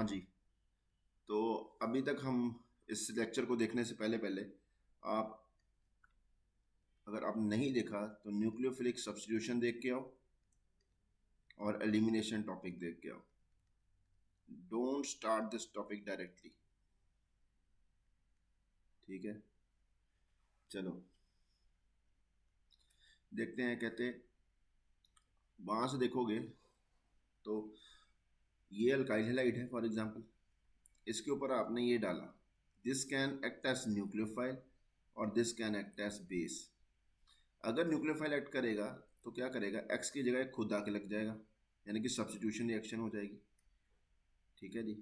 जी। तो अभी तक हम इस लेक्चर को देखने से पहले पहले आप अगर आप नहीं देखा तो न्यूक्लियोफिलिक सब्स्टिट्यूशन देख के आओ और एलिमिनेशन टॉपिक देख के आओ। Don't start this topic directly, ठीक है। चलो देखते हैं। कहते वहां से देखोगे तो ये अल्काइल हैलाइड है फॉर एग्जांपल, इसके ऊपर आपने ये डाला this can act as nucleophile और this can act as base. अगर न्यूक्लियोफाइल एक्ट करेगा तो क्या करेगा, एक्स की जगह खुद आके लग जाएगा, यानी कि सब्स्टिट्यूशन रिएक्शन हो जाएगी। ठीक है जी,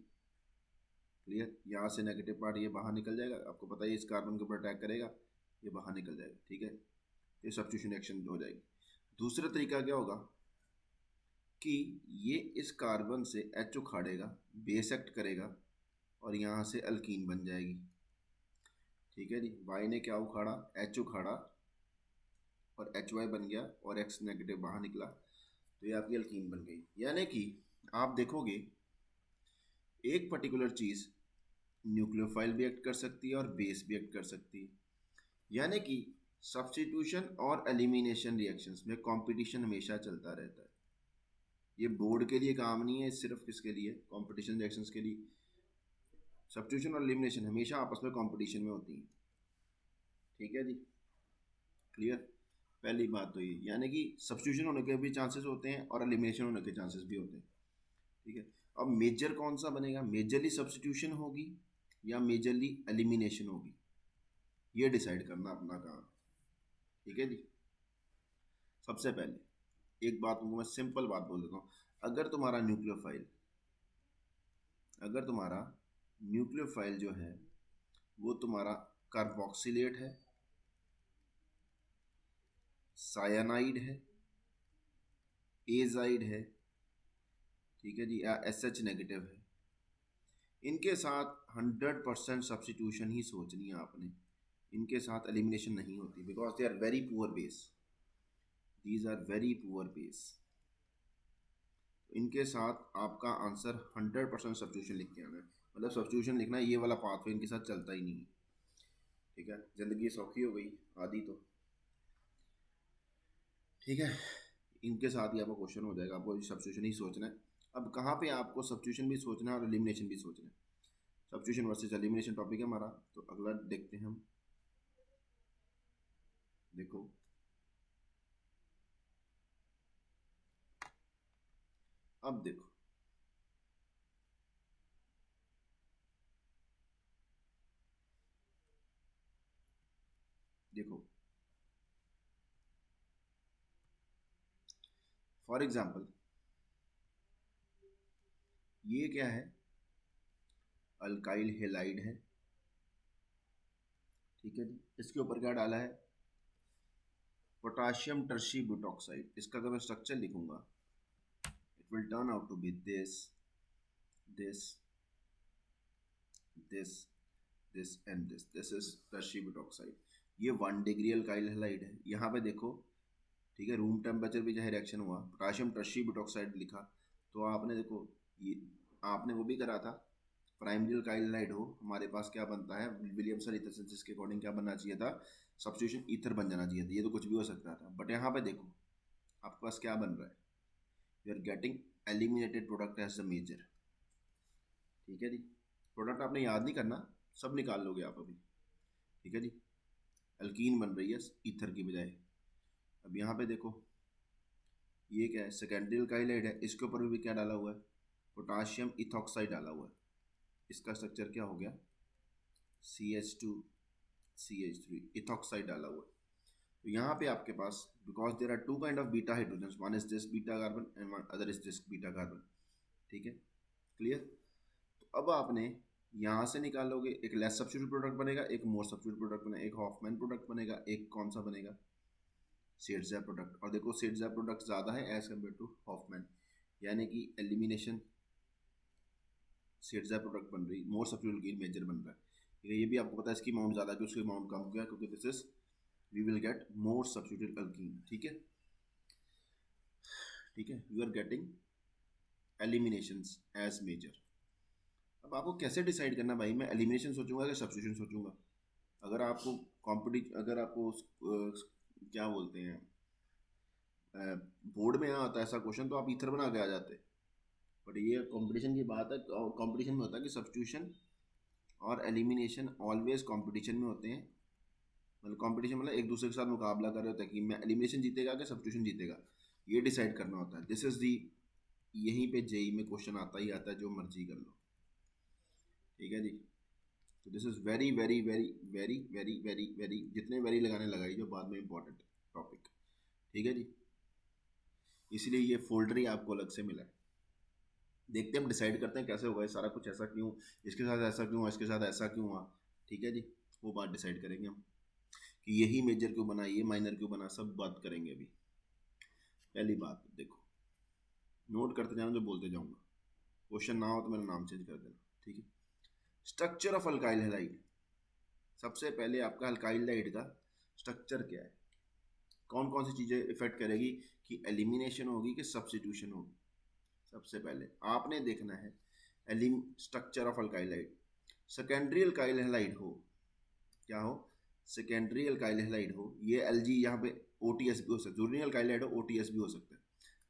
क्लियर। यहाँ से नेगेटिव पार्ट ये बाहर निकल जाएगा, आपको पता है इस कार्बन के ऊपर अटैक करेगा, ये बाहर निकल जाएगा। ठीक है, ये सब्स्टिट्यूशन रिएक्शन हो जाएगी। दूसरा तरीका क्या होगा कि ये इस कार्बन से एच उखाड़ेगा, बेस एक्ट करेगा और यहाँ से अल्कीन बन जाएगी। ठीक है जी, वाई ने क्या उखाड़ा, एच उखाड़ा और एच वाई बन गया और एक्स नेगेटिव बाहर निकला, तो ये आपकी अल्कीन बन गई। यानी कि आप देखोगे एक पर्टिकुलर चीज़ न्यूक्लियोफाइल भी एक्ट कर सकती है और बेस भी एक्ट कर सकती है। यानी कि सब्स्टिट्यूशन और एलिमिनेशन रिएक्शंस में कंपटीशन हमेशा चलता रहता है। ये बोर्ड के लिए काम नहीं है, सिर्फ किसके लिए, कंपटीशन रिएक्शंस के लिए। सब्स्टिट्यूशन और एलिमिनेशन हमेशा आपस में कंपटीशन में होती है। ठीक है जी, क्लियर। पहली बात तो ये, यानी कि सब्स्टिट्यूशन होने के भी चांसेस होते हैं और एलिमिनेशन होने के चांसेस भी होते हैं। ठीक है, अब मेजर कौन सा बनेगा, मेजरली सब्स्टिट्यूशन होगी या मेजरली एलिमिनेशन होगी, ये डिसाइड करना अपना काम। ठीक है जी, सबसे पहले एक बात मैं सिंपल बात बोल देता हूँ। अगर तुम्हारा न्यूक्लियोफाइल जो है वो तुम्हारा कार्बोक्सिलेट है, सायानाइड है, एजाइड है, ठीक है जी, या एस एच नेगेटिव है, इनके साथ 100% सब्स्टिट्यूशन ही सोचनी है आपने। इनके साथ एलिमिनेशन नहीं होती, because they are very poor base, these are very poor base. इनके साथ आपका आंसर 100% सब्स्टिट्यूशन लिख के आना है। मतलब सब्स्टिट्यूशन लिखना है, ये वाला पाथवे इनके साथ चलता ही नहीं है। ठीक है, जिंदगी सौखी हो गई आधी तो। ठीक है, इनके साथ ही आपका क्वेश्चन हो जाएगा, आपको सब्स्टिट्यूशन ही सोचना है। अब कहाँ पे आपको सब्स्टिट्यूशन भी सोचना है और एलिमिनेशन भी सोचना है। सब्स्टिट्यूशन वर्सेस एलिमिनेशन टॉपिक है हमारा, तो अगला देखते हैं हम। देखो अब देखो, देखो फॉर एग्जाम्पल ये क्या है, अल्काइल हेलाइड है। ठीक है जी, इसके ऊपर क्या डाला है, पोटाशियम टर्शी ब्यूटॉक्साइड। इसका अगर मैं स्ट्रक्चर लिखूंगा, it will turn out to be this this this this and this is tertiary butoxide. ये 1 डिग्री अल्काइल हेलाइड है। यहाँ पे देखो, ठीक है, रूम टेम्परेचर भी चाहे रिएक्शन हुआ, पोटाशियम टर्शी ब्यूटॉक्साइड लिखा, तो आपने देखो ये आपने वो भी करा था। प्राइमरी अल्काइल हेलाइड हो, हमारे पास क्या बनता है, विलियमसन ईथर सिंथेसिस के अकॉर्डिंग क्या बनना चाहिए था, सब्स्टिट्यूशन ईथर बन जाना चाहिए था। ये तो कुछ भी हो सकता था, बट यहाँ पे देखो आपके पास क्या बन रहा है, you are getting eliminated product as the major. ठीक है जी, प्रोडक्ट आपने याद नहीं करना, सब निकाल लोगे आप अभी। ठीक है जी, अल्कीन बन रही है ईथर की बजाय। अब यहाँ पे देखो ये क्या है, सेकेंडरी अल्काइलाइड है, इसके ऊपर भी क्या डाला हुआ है, पोटाशियम इथॉक्साइड डाला हुआ है। इसका स्ट्रक्चर क्या हो गया, CH2CH3 इथॉक्साइड डाला हुआ है। तो यहाँ पे आपके पास, because there are two kind of beta hydrogen, one is this beta carbon and one other is this beta carbon. ठीक है, क्लियर। तो अब आपने यहाँ से निकालोगे, एक लेस सब्स्टिट्यूट प्रोडक्ट बनेगा, एक मोर सब्स्टिट्यूट प्रोडक्ट बनेगा, एक हॉफमैन प्रोडक्ट बनेगा, एक कौन सा बनेगा, सेट्ज़र प्रोडक्ट। और देखो सेट्ज़र प्रोडक्ट ज़्यादा है एज कम्पेयर टू हॉफमैन, यानी कि एलिमिनेशन सेट्ज़र प्रोडक्ट बन रही, मोर सब्स्टिट्यूट की मेजर बन रहा है। ठीक है, ये भी आपको पता है इसकी अमाउंट ज़्यादा है, उसकी अमाउंट कम किया, क्योंकि this is we will get more substitute alkene. ठीक है, ठीक है, you are getting eliminations as major. अब आपको कैसे डिसाइड करना भाई, मैं एलिमिनेशन सोचूंगा कि सब्स्टिट्यूशन सोचूंगा? अगर आपको अगर आपको क्या बोलते हैं, बोर्ड में यहाँ आता है ऐसा क्वेश्चन, तो आप ईथर बना के आ जाते। बट ये कंपटीशन की बात है, कंपटीशन में होता है कि सब्स्टिट्यूशन और एलिमिनेशन ऑलवेज कंपटीशन में होते हैं। मतलब कंपटीशन मतलब एक दूसरे के साथ मुकाबला कर रहे होते हैं कि मैं एलिमिनेशन जीतेगा कि सब्स्टिट्यूशन जीतेगा, ये डिसाइड करना होता है। दिस इज दी, यहीं पे जेई में क्वेश्चन आता ही आता है, जो मर्जी कर लो, ठीक है जी। तो this is very very very very very very very, जितने वेरी लगाने लगाई जो बाद में इंपॉर्टेंट टॉपिक, ठीक है जी। इसलिए ये फोल्डर ही आपको अलग से मिला है। देखते हैं, हम डिसाइड करते हैं कैसे होगा ये सारा कुछ, ऐसा क्यों, इसके साथ ऐसा क्यों, इसके साथ ऐसा क्यों हुआ, ठीक है जी। वो बात डिसाइड करेंगे हम कि यही मेजर क्यों बना, ये माइनर क्यों बना, सब बात करेंगे अभी। पहली बात देखो, नोट करते जाना जो बोलते जाऊंगा, क्वेश्चन ना हो तो मेरा नाम चेंज कर देना, ठीक है। Structure of alkyl halide. सबसे पहले आपका अल्काइल हैलाइड का स्ट्रक्चर क्या है, कौन कौन सी चीज़ें इफेक्ट करेगी कि एलिमिनेशन होगी कि सब्स्टिट्यूशन होगी। सबसे पहले आपने देखना है structure of alkyl halide. Secondary alkyl halide हो, क्या हो, सेकेंडरी अल्काइल हैलाइड हो, ये एलजी यहाँ पे ओटीएस भी हो सकता है, जरूरी नहीं अल्काइल हैलाइड हो, ओटीएस भी हो सकता है।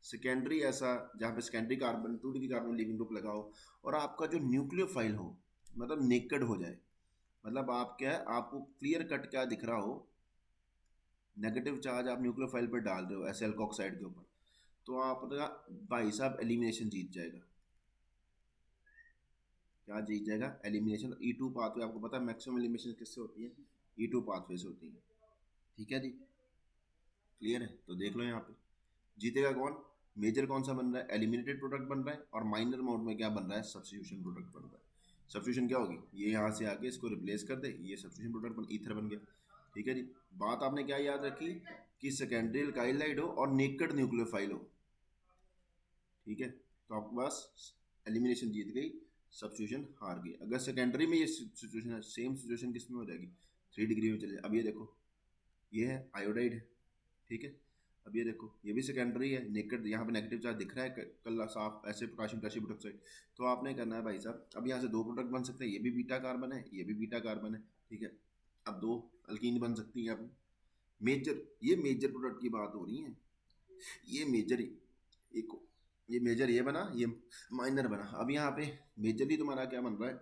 सेकेंडरी ऐसा जहाँ पे secondary carbon 2 degree carbon living group लगाओ, और आपका जो न्यूक्लियोफाइल हो, मतलब नेकेड हो जाए, मतलब आप क्या है, आपको क्लियर कट क्या दिख रहा हो, नेगेटिव चार्ज आप न्यूक्लियोफाइल पर डाल रहे हो ऐसे अल्कोक्साइड के ऊपर, तो आपका भाई साहब एलिमिनेशन जीत जाएगा। क्या जीत जाएगा, एलिमिनेशन। E2 पाथवे, आपको पता है मैक्सिमम एलिमिनेशन किससे होती है, E2 पाथवे से होती है, ठीक है जी। क्लियर है, तो देख लो यहाँ पे जीतेगा कौन, मेजर कौन सा बन रहा है, एलिमिनेटेड प्रोडक्ट बन रहा है, और माइनर मोड में क्या बन रहा है, सब्स्टिट्यूशन प्रोडक्ट बन रहा है। सब्स्टिट्यूशन क्या होगी, ये यहाँ से आके इसको रिप्लेस कर दे, ये सब्स्टिट्यूशन प्रोडक्ट बन, ईथर बन गया, ठीक है जी। बात आपने क्या याद रखी कि सेकेंडरी अल्काइल हैलाइड हो और नेकेड न्यूक्लियोफाइल हो, ठीक है, तो आपके पास एलिमिनेशन जीत गई, सब्स्टिट्यूशन हार गई। अगर सेकेंडरी में ये सिचुएशन है, सेम सिचुएशन किस में हो जाएगी, 3 डिग्री में चले। अब ये देखो, ये है आयोडाइड है, ठीक है। अब ये देखो, ये भी सेकेंडरी है, नेकेड, यहाँ पे नेगेटिव चार्ज दिख रहा है कल्ला साफ ऐसे, पोटाशियम पोटाशियम प्रोडक्ट। तो आपने करना है भाई साहब, अब यहाँ से 2 प्रोडक्ट बन सकते हैं, ये भी बीटा कार्बन है, ये भी बीटा कार्बन है, ठीक है। अब 2 अल्कीन बन सकती है। अब मेजर, ये मेजर प्रोडक्ट की बात हो रही है, ये मेजर, एक ये मेजर ये बना, ये माइनर बना। अब यहाँ पे मेजरली तुम्हारा क्या बन रहा है,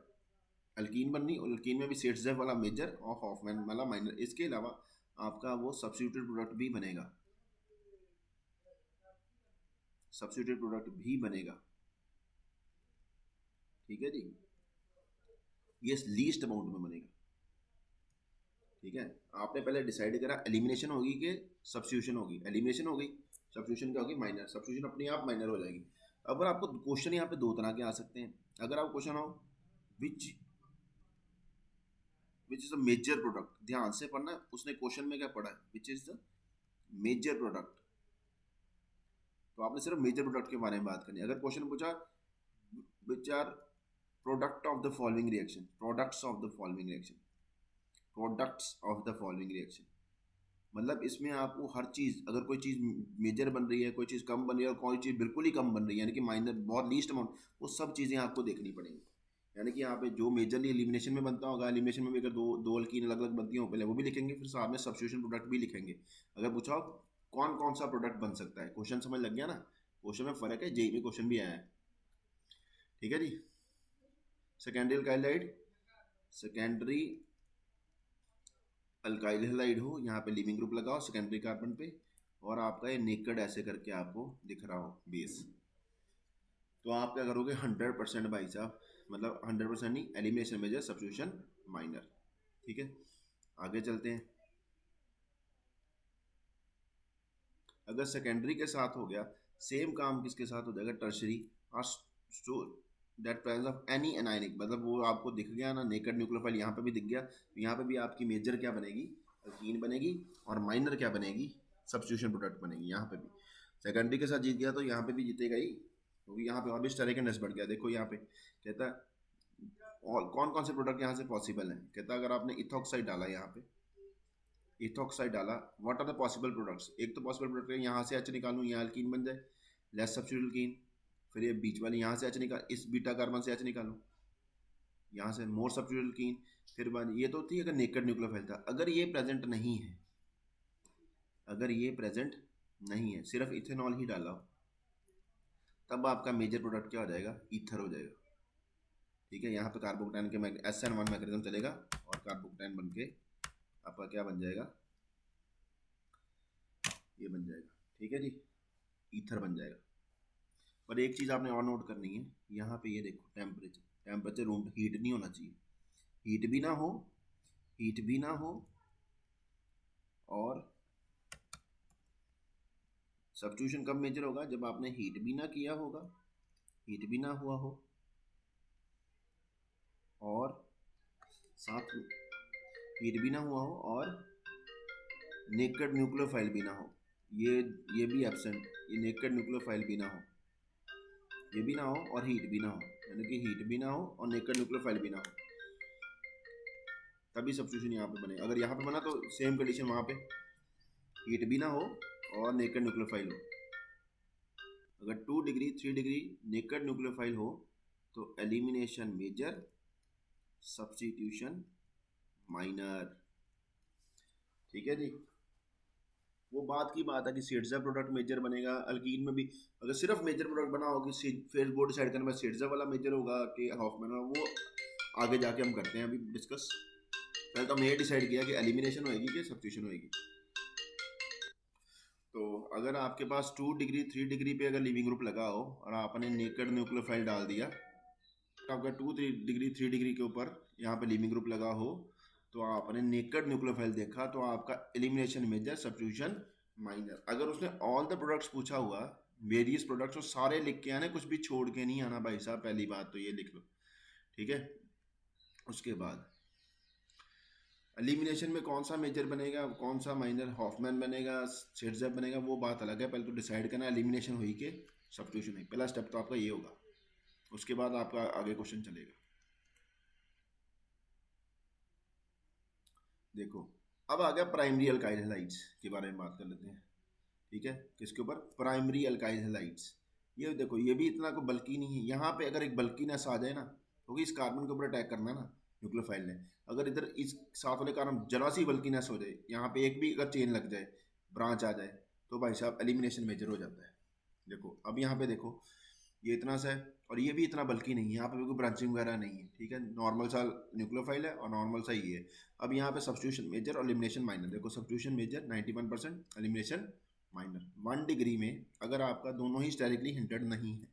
अल्कीन बन रही, और अल्कीन में भी सेट्सजेफ वाला मेजर और हॉफमैन वाला माइनर। इसके अलावा आपका वो सब्स्टिट्यूटेड प्रोडक्ट भी बनेगा, सब्स्टिट्यूटेड प्रोडक्ट भी बनेगा, ठीक है जी। ये लीस्ट अमाउंट में बनेगा, ठीक है। आपने पहले डिसाइड करा एलिमिनेशन होगी कि सब्स्टिट्यूशन होगी, एलिमिनेशन हो गई, सब्स्टिट्यूशन क्या होगी, माइनर, सब्स्टिट्यूशन अपने आप माइनर हो जाएगी। अगर आपको क्वेश्चन यहाँ पे 2 तरह के आ सकते हैं, अगर आप क्वेश्चन हो which which is the major product, ध्यान से पढ़ना, उसने क्वेश्चन में क्या पढ़ा है, which is the major product, तो आपने सिर्फ मेजर प्रोडक्ट के बारे में बात करनी है। अगर क्वेश्चन पूछा which are product of the following reaction, products of the following reaction, products of the following reaction, मतलब इसमें आपको हर चीज़, अगर कोई चीज़ मेजर बन रही है, कोई चीज़ कम बन रही है, और कोई चीज़ बिल्कुल ही कम बन रही है, यानी कि माइनर बहुत लीस्ट अमाउंट, वो सब चीज़ें आपको देखनी पड़ेंगी। यानी कि यहाँ पे जो मेजरली एलिमिनेशन में बनता होगा, एलिमिनेशन में भी अगर दो दो अल्कीन अलग अलग बनती हो, पहले वो भी लिखेंगे, फिर साथ में सब्स्टिट्यूशन प्रोडक्ट भी लिखेंगे। अगर पूछा हो कौन कौन सा प्रोडक्ट बन सकता है, क्वेश्चन समझ लग गया ना, क्वेश्चन में फ़र्क है, जेई में क्वेश्चन भी आया है, ठीक है जी। Secondary alkyl halide, secondary alkyl halide हो, यहाँ पे लिविंग ग्रुप लगाओ सेकेंडरी कार्बन पे, और आपका ये नेकेड ऐसे करके आपको दिख रहा हो बेस, तो आप क्या करोगे, 100% भाई साहब, मतलब 100% नहीं, एलिमिनेशन मेजर, सब्स्टिट्यूशन माइनर, ठीक है। आगे चलते हैं। अगर सेकेंडरी के साथ हो गया, सेम काम किसके साथ हो जाएगा, टर्शरी, और that presence of any anionic, मतलब वो आपको दिख गया ना, नेकेड न्यूक्लियोफाइल यहाँ पे भी दिख गया, तो यहाँ पे भी आपकी मेजर क्या बनेगी, अल्कीन बनेगी, और माइनर क्या बनेगी, सब्स्टिट्यूशन प्रोडक्ट बनेगी। यहाँ पे भी सेकेंडरी के साथ जीत गया, तो यहाँ पे भी जीतेगा ही, क्योंकि यहाँ पे और भी स्टेरिकनेस बढ़ गया। देखो यहाँ पे कहता है, और कौन कौन से प्रोडक्ट यहाँ से पॉसिबल हैं, कहता है अगर आपने इथॉक्साइड डाला, यहाँ पे इथॉक्साइड डाला, what are the possible products, एक तो पॉसिबल प्रोडक्ट है यहाँ से एच निकालूँ, यहाँ अल्कीन बन जाए, लेस सब्स्टिट्यूट अल्कीन, फिर ये बीच वाली यहाँ से एच निकाल, इस बीटा कार्बन से एच निकालूँ, यहाँ से मोर सब्स्टिट्यूटेड एल्कीन, फिर बाद ये तो थी अगर नेकेड न्यूक्लियोफाइल था। अगर ये प्रेजेंट नहीं है, अगर ये प्रेजेंट नहीं है, सिर्फ इथेनॉल ही डाला हो, तब आपका मेजर प्रोडक्ट क्या हो जाएगा, ईथर हो जाएगा। ठीक है, यहाँ पे कार्बोक्टाइन के SN1 मैकेनिज्म चलेगा और कार्बोक्टाइन बन के आपका क्या बन जाएगा, ये बन जाएगा। ठीक है जी, ईथर बन जाएगा। पर एक चीज़ आपने और नोट करनी है, यहाँ पे ये देखो टेम्परेचर, टेम्परेचर रूम हीट नहीं होना चाहिए, हीट भी ना हो, हीट भी ना हो और सब्स्टिट्यूशन कब मेजर होगा, जब आपने हीट भी ना किया होगा, हीट भी ना हुआ हो और साथ में हीट भी ना हुआ हो और नेकेड न्यूक्लियोफाइल भी ना हो, ये भी एब्सेंट, ये नेकेड न्यूक्लियोफाइल भी ना हो, ये भी ना हो और हीट भी ना हो, यानी कि हीट भी ना हो और नेकेड न्यूक्लियोफाइल भी ना हो, तभी सब्स्टिट्यूशन यहाँ पे बने। अगर यहाँ पे बना तो सेम कंडीशन वहाँ पे, हीट भी ना हो और नेकेड न्यूक्लियोफाइल हो। अगर 2 डिग्री 3 डिग्री नेकेड न्यूक्लियोफाइल हो तो एलिमिनेशन मेजर, सब्स्टिट्यूशन माइनर। ठीक है जी, वो बात की बात है कि सेट्जा प्रोडक्ट मेजर बनेगा, अल्कीन में भी अगर सिर्फ मेजर प्रोडक्ट बना हो कि फेस बोर्ड डिसाइड करना सेट्जा वाला मेजर होगा कि हॉफमैन, वो आगे जाके हम करते हैं अभी डिस्कस। पहले तो हमने ये डिसाइड किया कि एलिमिनेशन होएगी कि सब्स्टिट्यूशन होएगी। तो अगर आपके पास 2 डिग्री 3 डिग्री पे अगर लिविंग ग्रुप लगा हो और आपने नेकेड न्यूक्लियोफाइल डाल दिया, तो आपका 2 डिग्री 3 डिग्री के ऊपर यहाँ पे लिविंग ग्रुप लगा हो तो आपने नेकेड न्यूक्लियोफाइल देखा, तो आपका एलिमिनेशन मेजर, सब्स्टिट्यूशन माइनर। अगर उसने ऑल द प्रोडक्ट्स पूछा हुआ, वेरियस प्रोडक्ट्स, तो सारे लिख के आने, कुछ भी छोड़ के नहीं आना भाई साहब, पहली बात तो ये लिख लो। ठीक है, उसके बाद एलिमिनेशन में कौन सा मेजर बनेगा, कौन सा माइनर, हॉफमैन बनेगा, सेट्जेब बनेगा, वो बात अलग है। पहले तो डिसाइड करना एलिमिनेशन हुई कि सब्स्टिट्यूशन है, पहला स्टेप तो आपका ये होगा, उसके बाद आपका आगे क्वेश्चन चलेगा। देखो अब आ गया प्राइमरी अल्काइल हैलाइड्स के बारे में बात कर लेते हैं। ठीक है, किसके ऊपर, प्राइमरी अल्काइल हैलाइड्स। ये देखो ये भी इतना को बल्कि नहीं है, यहाँ पे अगर एक बल्कीनेस आ जाए ना, क्योंकि इस कार्बन के ऊपर अटैक करना है ना न्यूक्लियोफाइल ने, अगर इधर इस साथ वाले कार्बन जरा सी बल्कीनेस हो जाए, यहाँ पे एक भी अगर चेन लग जाए, ब्रांच आ जाए, तो भाई साहब एलिमिनेशन मेजर हो जाता है। देखो अब यहाँ पे देखो ये इतना सा है और ये भी इतना बल्कि नहीं है, यहाँ पे कोई ब्रांचिंग वगैरह नहीं है। ठीक है, नॉर्मल सा न्यूक्लियोफाइल है और नॉर्मल सा ये है। अब यहाँ पे सब्स्टिट्यूशन मेजर और एलिमिनेशन माइनर, देखो substitution major 91%, elimination minor. 1 degree में अगर आपका दोनों ही स्टेरिकली हिंटेड नहीं है,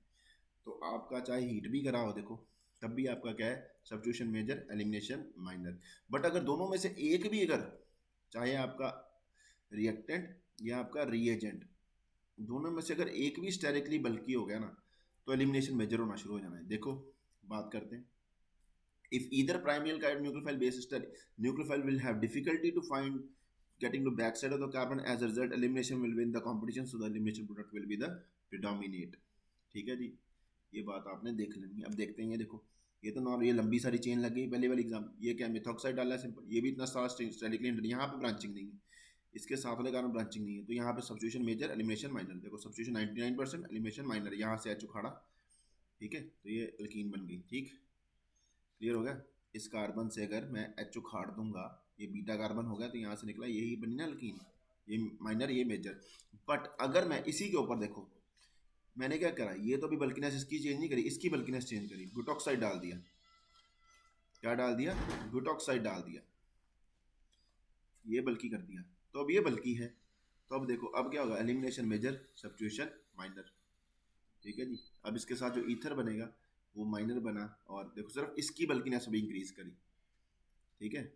तो आपका चाहे हीट भी करा हो, देखो तब भी आपका क्या है, substitution major, elimination minor. But अगर दोनों में से एक भी, अगर चाहे आपका रिएक्टेंट या आपका रिएजेंट, दोनों में से अगर एक भी स्टेरिकली बल्कि हो गया ना, तो एलिमिनेशन मेजर होना शुरू हो जाना है। देखो बात करते हैं, if either primary alkyl nucleophile base nucleophile will have difficulty to find getting to backside of the carbon, as a result elimination will win the competition, so the elimination product will be the predominate। ठीक है जी, ये बात आपने देख लेनी। अब देखते हैं, ये देखो ये तो नॉर्मल, ये लंबी सारी चेन लग गई पहले वाली एग्जाम, ये क्या मिथॉक्साइड डाला है सिंपल, ये भी इतना सारा स्टेरिकली हिंटेड, यहाँ पे ब्रांचिंग नहीं है, इसके साथ वाले कारण ब्रांचिंग नहीं है, तो यहाँ पे सब्स्टिट्यूशन मेजर, एलिमिनेशन माइनर। देखो सब्स्टिट्यूशन 99%, एलिमिनेशन माइनर, यहाँ से एच उखाड़ा। ठीक है, तो ये एल्कीन बन गई। ठीक, क्लियर हो गया। इस कार्बन से अगर मैं एच उखाड़ दूंगा, ये बीटा कार्बन हो गया, तो यहाँ से निकला यही बनी ना एल्कीन, ये माइनर ये मेजर। बट अगर मैं इसी के ऊपर देखो, मैंने क्या करा, ये तो अभी बल्किनेस इसकी चेंज नहीं करी, इसकी बल्किनेस चेंज करी, ब्यूटॉक्साइड डाल दिया। क्या डाल दिया, ब्यूटॉक्साइड डाल दिया, ये बल्कि कर दिया, तो अब ये बल्कि है। तो अब देखो अब क्या होगा, एलिमिनेशन मेजर, सब्स्टिट्यूशन माइनर। ठीक है जी, अब इसके साथ जो ईथर बनेगा वो माइनर बना, और देखो सिर्फ इसकी बल्किनेस अभी इंक्रीज करी। ठीक है,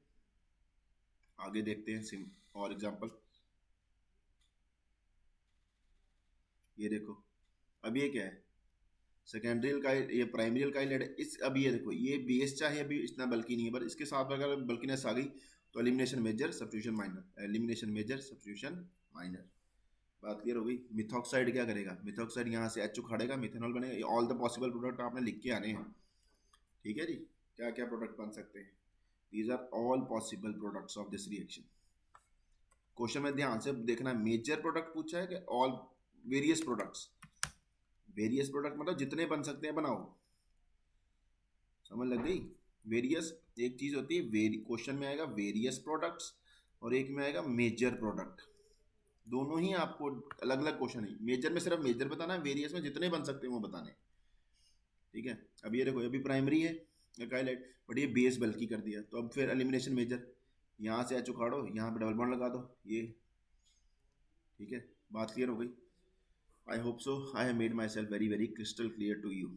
आगे देखते हैं सिम और एग्जांपल। ये देखो अब ये क्या है, सेकेंडरी अल्काइल, ये प्राइमरी अल्काइल है। इस अब ये देखो ये बेस चाहे अभी इतना बल्कि नहीं है, पर इसके साथ अगर बल्किनेस आ गई तो elimination major, substitution minor, elimination major, substitution minor. बात क्लियर हो गई। मिथॉक्साइड क्या करेगा, मिथॉक्साइड यहाँ से एच उखाड़ेगा, मिथेनॉल बनेगा। ऑल द पॉसिबल प्रोडक्ट आपने लिख के आने हैं। ठीक है जी, क्या क्या प्रोडक्ट बन सकते हैं, these are all possible products of this reaction. Question में ध्यान से देखना, मेजर प्रोडक्ट पूछा है कि all various products, various product मतलब जितने बन सकते हैं बनाओ, समझ लग गई। वेरियस एक चीज़ होती है, क्वेश्चन में आएगा वेरियस प्रोडक्ट्स और एक में आएगा मेजर प्रोडक्ट। दोनों ही आपको अलग अलग क्वेश्चन है। मेजर में सिर्फ मेजर बताना है, वेरियस में जितने बन सकते हैं वो बताने हैं। ठीक है, अब ये देखो अभी प्राइमरी है एल्काइलाइड, बट ये बेस बल्कि कर दिया, तो अब फिर एलिमिनेशन मेजर, यहाँ से एच उखाड़ो, यहाँ पे डबल बॉन्ड लगा दो ये। ठीक है, बात क्लियर हो गई। I hope so I have made myself very very crystal clear to you.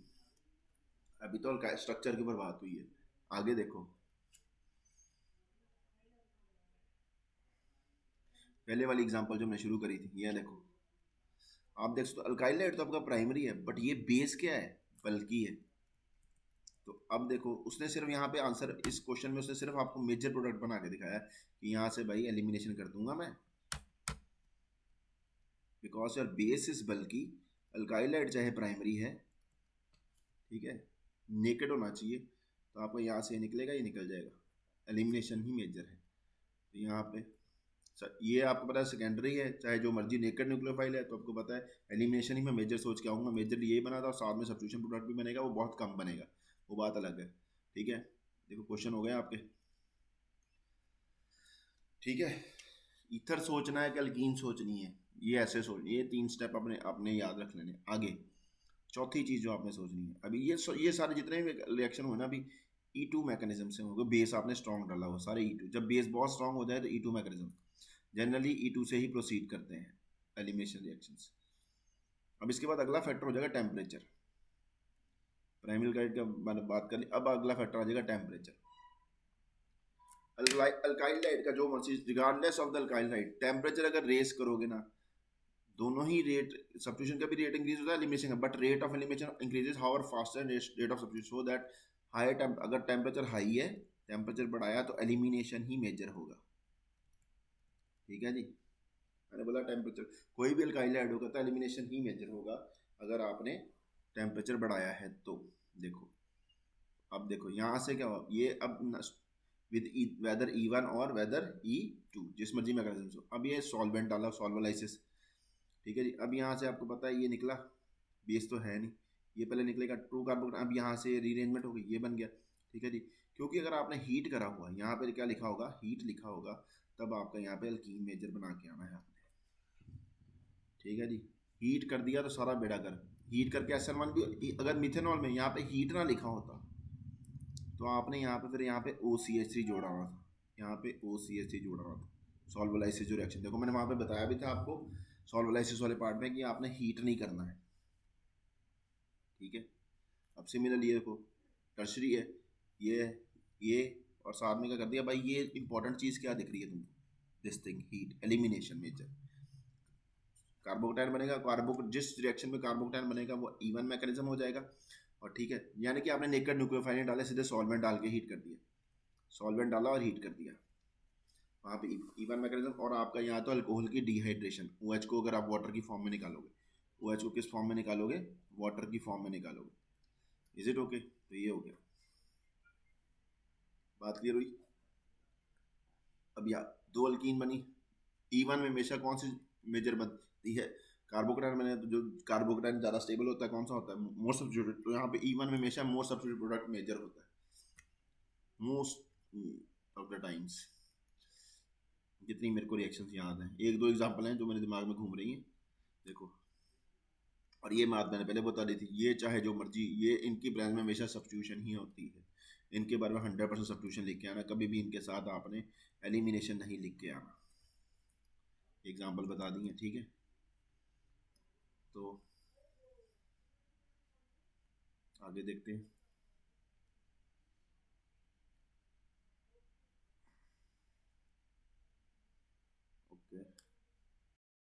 अभी तो स्ट्रक्चर के ऊपर बात हुई है, आगे देखो। पहले वाली एग्जांपल जो हमने शुरू करी थी, ये देखो, आप देख सकते हो अल्काइलाइड तो आपका प्राइमरी है, बट ये बेस क्या है, बल्कि है। तो अब देखो उसने सिर्फ यहाँ पे आंसर, इस क्वेश्चन में उसने सिर्फ आपको मेजर प्रोडक्ट बना के दिखाया कि यहाँ से भाई एलिमिनेशन कर दूंगा मैं, बिकॉज योर बेस इज बल्कि। अल्काइलाइड चाहे प्राइमरी है, ठीक है, नेकेड होना चाहिए, तो आपको यहाँ से निकलेगा, ये निकल जाएगा, एलिमिनेशन ही मेजर है। तो यहाँ पे ये आपको पता है सेकेंडरी है, चाहे जो मर्जी नेकेड न्यूक्लियोफाइल है, तो आपको पता है एलिमिनेशन ही मैं मेजर सोच के आऊँगा, मेजर यही बना था और साथ में सब्स्टिट्यूशन प्रोडक्ट भी बनेगा, वो बहुत कम बनेगा, वो बात अलग है। ठीक है, देखो क्वेश्चन हो गए आपके। ठीक है, ईथर सोचना है कि अल्कीन सोचनी है, ये ऐसे सोचनी, ये 3 स्टेप अपने अपने याद रख लेने। आगे चौथी चीज़ जो आपने सोचनी है, अभी ये सारे जितने भी रिएक्शन हुए ना अभी E2 मैकेनिज्म से होगा। बेस आपने स्ट्रॉन्ग डाला हुआ, सारे E2, जब बेस बहुत स्ट्रॉन्ग हो जाए तो E2 मैकेनिज्म, जनरली E2 से ही प्रोसीड करते हैं एलिमिनेशन रिएक्शंस। अब इसके बाद अगला फैक्टर हो जाएगा टेम्परेचर। प्राइमरी गाइड का मैंने बात कर ली, अब अगला फैक्टर आ जाएगा टेम्परेचर। अल्काइल लाइट का जो मर्जी, regardless of the alkyl light, temperature अगर रेस करोगे ना, दोनों ही रेट, सब्स्टिट्यूशन का भी रेट इंक्रीज होता है, एलिमिनेशन का, but rate of elimination increases हाउर faster rate of substitution, so that high अगर टेम्परेचर हाई है, टेम्परेचर बढ़ाया तो एलिमिनेशन ही मेजर होगा। ठीक है जी, मैंने बोला टेम्परेचर, कोई भी अल्काइल ऐड होगा तो एलिमिनेशन ही मेजर होगा अगर आपने टेम्परेचर बढ़ाया है तो। देखो अब देखो यहाँ से क्या हुआ, ये अब विद वेदर E1 और वेदर E2, जिस मर्जी मैकेनिज्म से, अब ये सॉल्वेंट डाला, सॉल्वोलाइसिस। ठीक है जी, अब यहाँ से आपको पता है ये निकला, बेस तो है नहीं, ये पहले निकलेगा ट्रू कार्बोनेट, अब यहाँ से रीअरेंजमेंट हो गई, ये बन गया। ठीक है जी, क्योंकि अगर आपने हीट करा हुआ, यहाँ पे क्या लिखा होगा, हीट लिखा होगा, तब आपका यहाँ पे अल्कीन मेजर बना के आना है आपने। ठीक है जी, हीट कर दिया तो सारा बेड़ा कर, हीट करके SN1 भी, अगर मिथेनॉल में यहाँ पे हीट ना लिखा होता तो आपने यहाँ पे फिर यहाँ पे OCH3 जोड़ा हुआ था, यहाँ पे OCH3 जोड़ा हुआ था, सॉल्वोलाइसिस जो रिएक्शन। देखो मैंने वहाँ पे बताया भी था आपको सॉल्वोलाइसिस वाले पार्ट में कि आपने हीट नहीं करना है। ठीक है, अब सिमिलरली ये देखो टर्शरी है, ये और साथ में क्या कर दिया भाई, ये इंपॉर्टेंट चीज़ क्या दिख रही है तुमको, this thing, heat elimination major. Carbocation बनेगा, जिस रिएक्शन में कार्बोकटाइन बनेगा वो E1 मैकेनिज्म हो जाएगा। और ठीक है, यानी कि आपने नेकेड न्यूक्लियोफाइल डाले, सीधे सॉल्वेंट डाल के हीट कर दिया, सॉल्वेंट डाला और हीट कर दिया, वहाँ पे E1 मैकेनिज्म। और आपका यहाँ तो अल्कोहल की डिहाइड्रेशन, OH को अगर आप वाटर की फॉर्म में निकालोगे, OH को किस फॉर्म में निकालोगे, वाटर की फॉर्म में निकालोगे। Is it okay? तो ये हो गया, बात क्लियर हुई। अब यहाँ 2 अल्कीन बनी, E1 में हमेशा कौन सी मेजर बनती है, कार्बोकटाइन बने, तो जो कार्बोकटाइन ज़्यादा स्टेबल होता है कौन सा होता है, मोर सब्स्टिट्यूटेड, तो यहाँ पे E1 में हमेशा मोर सब्स्टिट्यूटेड प्रोडक्ट मेजर होता है मोस्ट ऑफ द टाइम्स, जितनी मेरे को रिएक्शंस याद हैं। 1-2 एग्जांपल हैं जो मेरे दिमाग में घूम रही हैं, देखो। और ये बात मैंने पहले बता दी थी, ये चाहे जो मर्जी, ये इनकी ब्रांच में हमेशा सब्स्टिट्यूशन ही होती है, इनके बारे में 100% सब्स्टिट्यूशन लिख के आना, कभी भी इनके साथ आपने एलिमिनेशन नहीं लिख के आना। एग्जाम्पल बता दी है, ठीक है। तो आगे देखते हैं। ओके